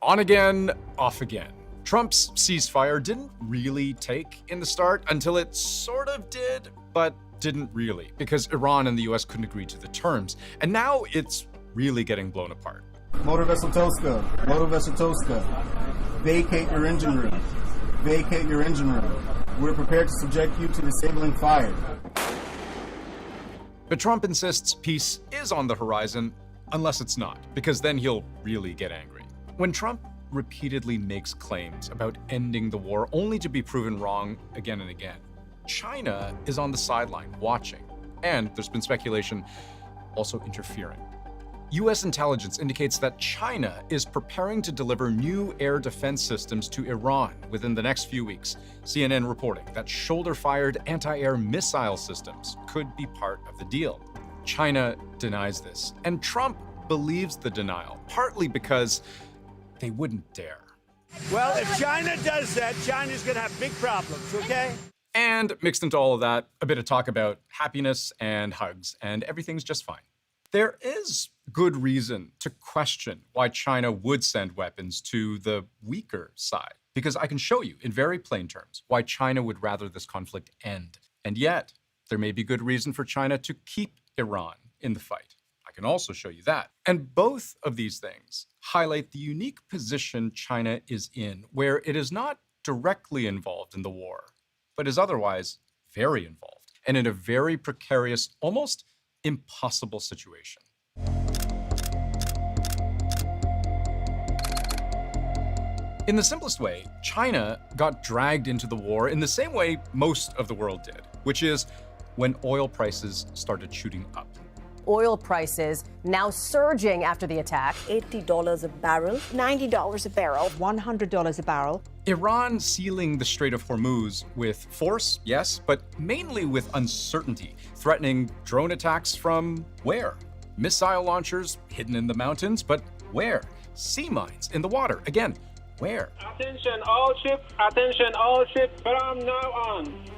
On again, off again. Trump's ceasefire didn't really take in the start until it sort of did, but didn't really, because Iran and the US couldn't agree to the terms. And now it's really getting blown apart. Motor vessel Tosca, vacate your engine room. Vacate your engine room. We're prepared to subject you to disabling fire. But Trump insists peace is on the horizon, unless it's not, because then he'll really get angry. When Trump repeatedly makes claims about ending the war only to be proven wrong again and again, China is on the sideline watching, and there's been speculation also interfering. US intelligence indicates that China is preparing to deliver new air defense systems to Iran within the next few weeks. CNN reporting that shoulder-fired anti-air missile systems could be part of the deal. China denies this, and Trump believes the denial, partly because they wouldn't dare. Well, if China does that, China's going to have big problems, okay? And mixed into all of that, a bit of talk about happiness and hugs, and everything's just fine. There is good reason to question why China would send weapons to the weaker side, because I can show you in very plain terms why China would rather this conflict end. And yet, there may be good reason for China to keep Iran in the fight. I can also show you that. And both of these things highlight the unique position China is in, where it is not directly involved in the war, but is otherwise very involved, and in a very precarious, almost impossible situation. In the simplest way, China got dragged into the war in the same way most of the world did, which is when oil prices started shooting up. Oil prices now surging after the attack. $80 a barrel, $90 a barrel, $100 a barrel. Iran sealing the Strait of Hormuz with force, yes, but mainly with uncertainty, threatening drone attacks from where? Missile launchers hidden in the mountains, but where? Sea mines in the water, again, where? Attention all ships, from now on.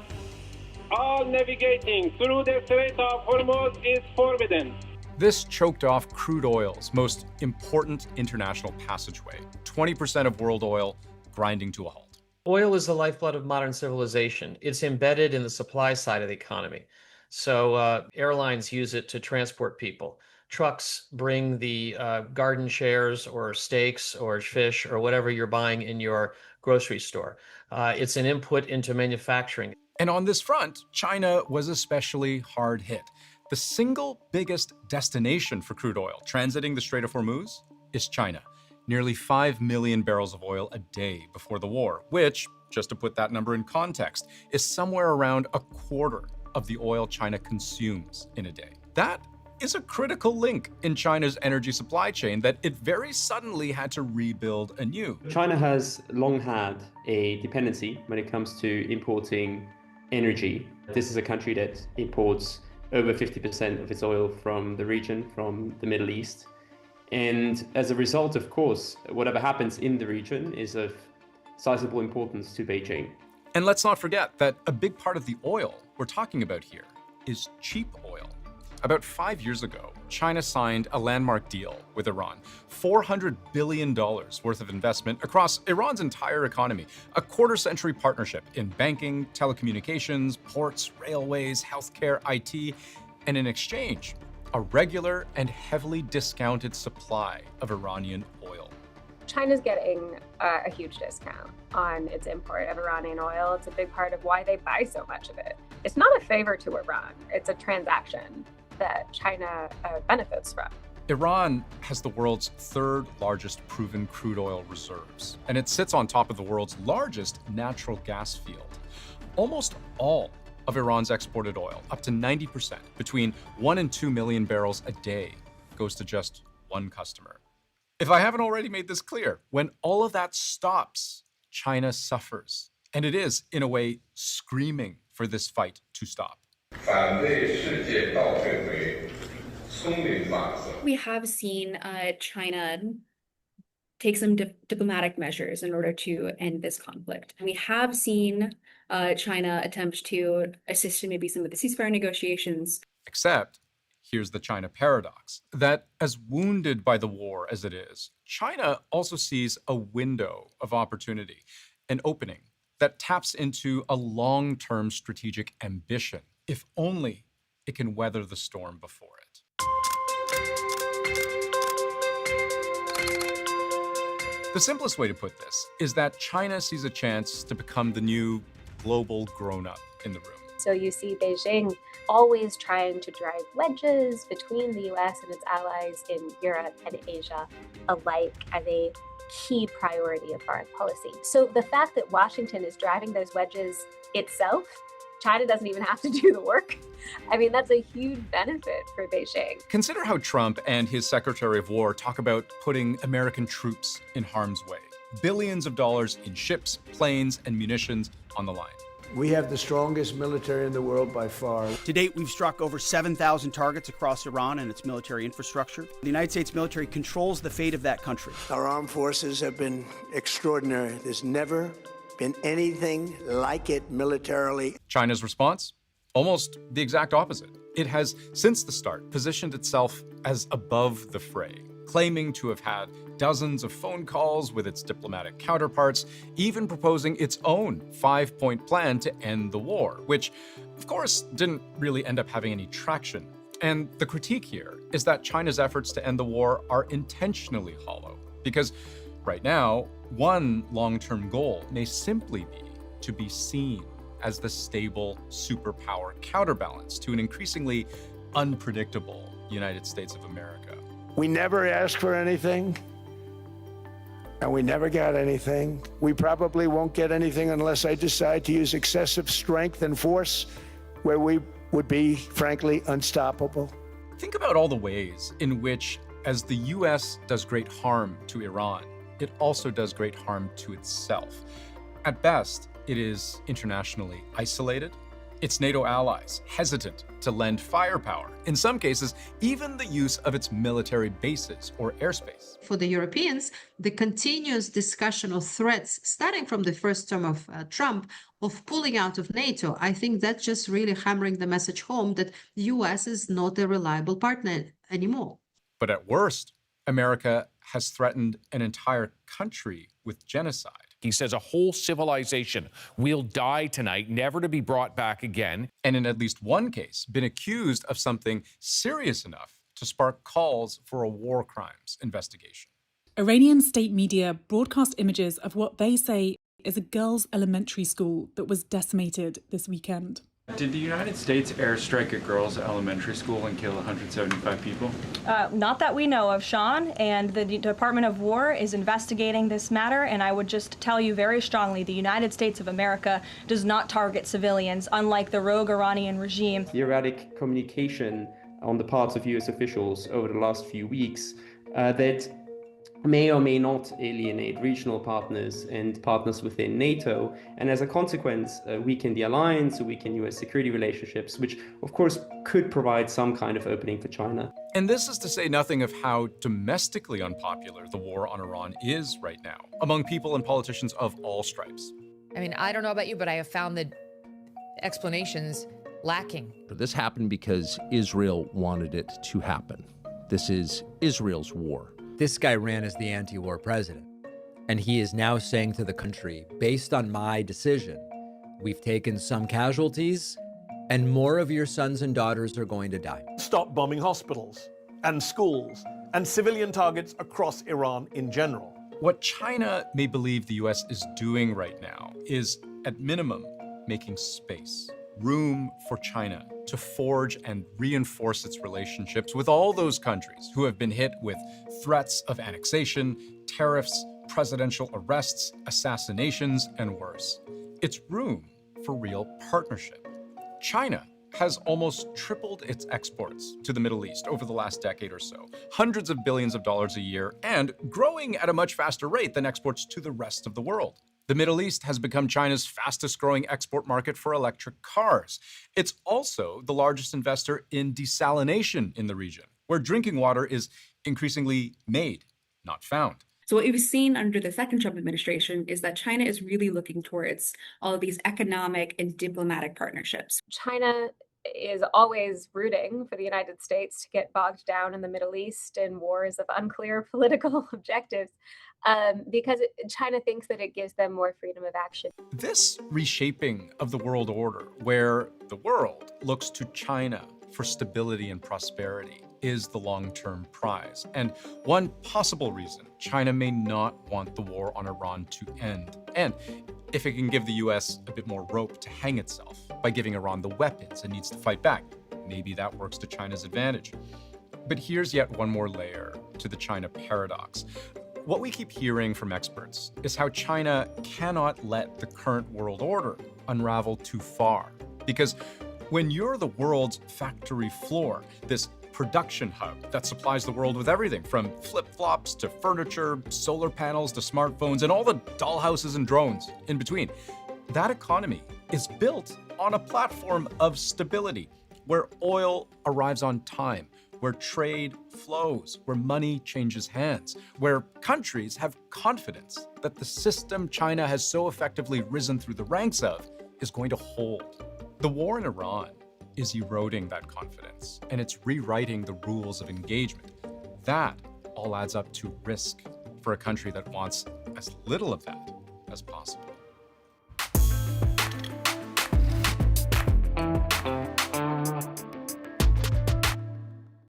All navigating through the Strait of Hormuz is forbidden. This choked off crude oil's most important international passageway. 20% of world oil grinding to a halt. Oil is the lifeblood of modern civilization. It's embedded in the supply side of the economy. So airlines use it to transport people. Trucks bring the garden shares or steaks or fish or whatever you're buying in your grocery store. It's an input into manufacturing. And on this front, China was especially hard hit. The single biggest destination for crude oil transiting the Strait of Hormuz is China. Nearly 5 million barrels of oil a day before the war, which, just to put that number in context, is somewhere around a quarter of the oil China consumes in a day. That is a critical link in China's energy supply chain that it very suddenly had to rebuild anew. China has long had a dependency when it comes to importing energy. This is a country that imports over 50% of its oil from the region, from the Middle East. And as a result, of course, whatever happens in the region is of sizable importance to Beijing. And let's not forget that a big part of the oil we're talking about here is cheap oil. About 5 years ago, China signed a landmark deal with Iran, $400 billion worth of investment across Iran's entire economy, a quarter-century partnership in banking, telecommunications, ports, railways, healthcare, IT, and in exchange, a regular and heavily discounted supply of Iranian oil. China's getting a huge discount on its import of Iranian oil. It's a big part of why they buy so much of it. It's not a favor to Iran. It's a transaction that China benefits from. Iran has the world's third largest proven crude oil reserves, and it sits on top of the world's largest natural gas field. Almost all of Iran's exported oil, up to 90%, between 1 and 2 million barrels a day, goes to just one customer. If I haven't already made this clear, when all of that stops, China suffers. And it is, in a way, screaming for this fight to stop. We have seen China take some diplomatic measures in order to end this conflict. We have seen China attempt to assist in maybe some of the ceasefire negotiations. Except Here's the China paradox, that as wounded by the war as it is, China also sees a window of opportunity, an opening that taps into a long-term strategic ambition, if only it can weather the storm before it. The simplest way to put this is that China sees a chance to become the new global grown-up in the room. So you see Beijing always trying to drive wedges between the US and its allies in Europe and Asia alike as a key priority of foreign policy. So the fact that Washington is driving those wedges itself, China doesn't even have to do the work. I mean, that's a huge benefit for Beijing. Consider how Trump and his Secretary of War talk about putting American troops in harm's way. Billions of dollars in ships, planes, and munitions on the line. We have the strongest military in the world by far. To date, we've struck over 7,000 targets across Iran and its military infrastructure. The United States military controls the fate of that country. Our armed forces have been extraordinary. There's never been anything like it militarily. China's response? Almost the exact opposite. It has, since the start, positioned itself as above the fray, claiming to have had dozens of phone calls with its diplomatic counterparts, even proposing its own 5-point plan to end the war, which, of course, didn't really end up having any traction. And the critique here is that China's efforts to end the war are intentionally hollow, because right now, one long-term goal may simply be to be seen as the stable superpower counterbalance to an increasingly unpredictable United States of America. We never asked for anything, and we never got anything. We probably won't get anything unless I decide to use excessive strength and force where we would be, frankly, unstoppable. Think about all the ways in which, as the US does great harm to Iran, it also does great harm to itself. At best, it is internationally isolated. Its NATO allies hesitant to lend firepower. In some cases, even the use of its military bases or airspace. For the Europeans, the continuous discussion of threats, starting from the first term of Trump, of pulling out of NATO, I think that's just really hammering the message home that the US is not a reliable partner anymore. But at worst, America has threatened an entire country with genocide. He says a whole civilization will die tonight, never to be brought back again. And in at least one case, been accused of something serious enough to spark calls for a war crimes investigation. Iranian state media broadcast images of what they say is a girls' elementary school that was decimated this weekend. Did the United States airstrike a girls' elementary school and kill 175 people? Not that we know of, Sean, and the Department of War is investigating this matter, and I would just tell you very strongly, the United States of America does not target civilians, unlike the rogue Iranian regime. The erratic communication on the parts of US officials over the last few weeks that may or may not alienate regional partners and partners within NATO, and as a consequence, weaken the alliance, weaken US security relationships, which of course could provide some kind of opening for China. And this is to say nothing of how domestically unpopular the war on Iran is right now, among people and politicians of all stripes. I mean, I don't know about you, but I have found the explanations lacking. This happened because Israel wanted it to happen. This is Israel's war. This guy ran as the anti-war president, and he is now saying to the country, based on my decision, we've taken some casualties, and more of your sons and daughters are going to die. Stop bombing hospitals and schools and civilian targets across Iran in general. What China may believe the US is doing right now is, at minimum, making space, room for China to forge and reinforce its relationships with all those countries who have been hit with threats of annexation, tariffs, presidential arrests, assassinations, and worse. It's room for real partnership. China has almost tripled its exports to the Middle East over the last decade or so, hundreds of billions of dollars a year, and growing at a much faster rate than exports to the rest of the world. The Middle East has become China's fastest growing export market for electric cars. It's also the largest investor in desalination in the region, where drinking water is increasingly made, not found. So what we've seen under the second Trump administration is that China is really looking towards all of these economic and diplomatic partnerships. China is always rooting for the United States to get bogged down in the Middle East in wars of unclear political objectives, because China thinks that it gives them more freedom of action. This reshaping of the world order, where the world looks to China for stability and prosperity, is the long-term prize. And one possible reason China may not want the war on Iran to end. And if it can give the US a bit more rope to hang itself by giving Iran the weapons it needs to fight back, maybe that works to China's advantage. But here's yet one more layer to the China paradox. What we keep hearing from experts is how China cannot let the current world order unravel too far. Because when you're the world's factory floor, this production hub that supplies the world with everything from flip-flops to furniture, solar panels to smartphones, and all the dollhouses and drones in between, that economy is built on a platform of stability, where oil arrives on time, where trade flows, where money changes hands, where countries have confidence that the system China has so effectively risen through the ranks of is going to hold. The war in Iran is eroding that confidence, and it's rewriting the rules of engagement. That all adds up to risk for a country that wants as little of that as possible.